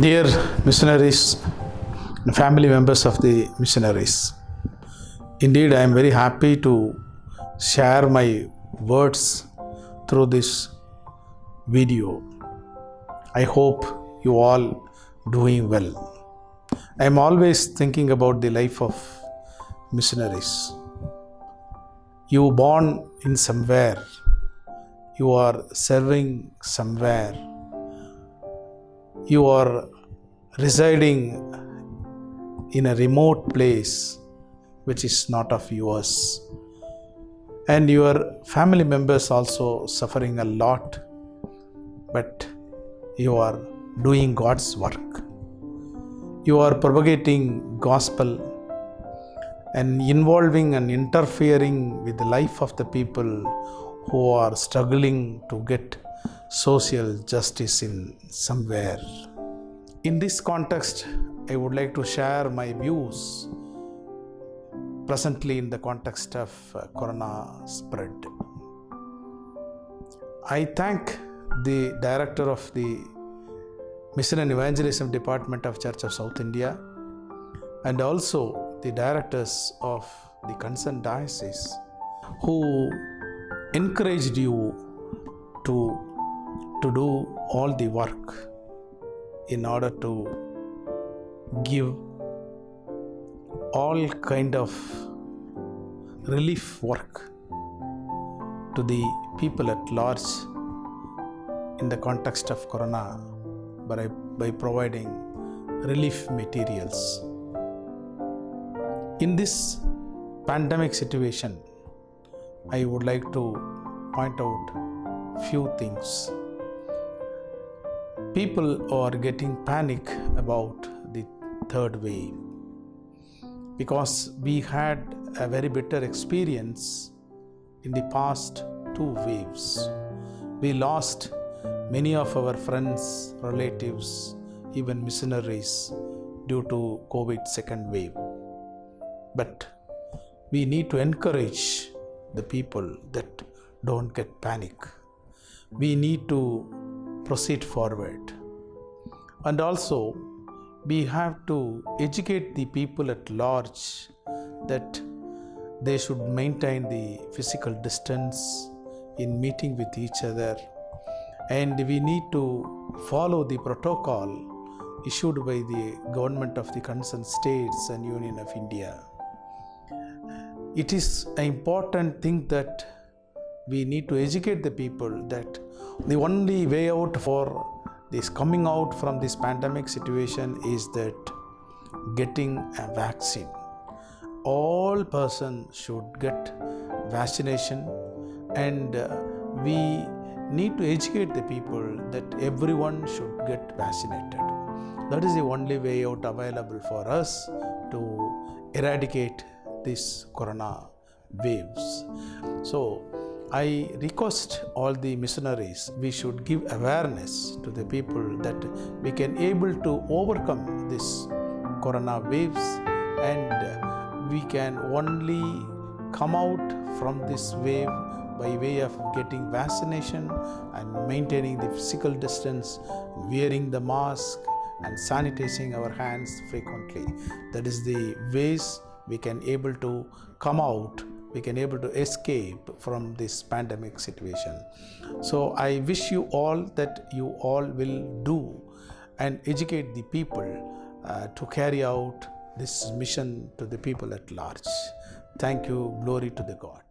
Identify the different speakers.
Speaker 1: Dear missionaries, family members of the missionaries, indeed I am very happy to share my words through this video. I hope you all doing well. I am always thinking about the life of missionaries. You born in somewhere, you are serving somewhere, you are residing in a remote place which is not of yours, and your family members also suffering a lot, but you are doing God's work. You are propagating gospel and involving and interfering with the life of the people who are struggling to get social justice in somewhere. In this context, I would like to share my views presently in the context of corona spread. I thank the director of the Mission and Evangelism Department of Church of South India and also the directors of the concerned diocese who encouraged you to do all the work in order to give all kind of relief work to the people at large in the context of corona by providing relief materials. In this pandemic situation, I would like to point out few things. People are getting panic about the third wave because we had a very bitter experience in the past two waves. We lost many of our friends, relatives, even missionaries due to COVID second wave. But we need to encourage the people that don't get panic. We need to proceed forward. And also, we have to educate the people at large that they should maintain the physical distance in meeting with each other, and we need to follow the protocol issued by the government of the concerned states and Union of India. It is an important thing that we need to educate the people that the only way out for this coming out from this pandemic situation is that getting a vaccine. All persons should get vaccination, and we need to educate the people that everyone should get vaccinated. That is the only way out available for us to eradicate these corona waves. So I request all the missionaries, we should give awareness to the people that we can able to overcome this corona waves, and we can only come out from this wave by way of getting vaccination and maintaining the physical distance, wearing the mask and sanitizing our hands frequently. That is the ways we can able to come out, we can able to escape from this pandemic situation. So I wish you all that you all will do and educate the people to carry out this mission to the people at large. Thank you. Glory to the God.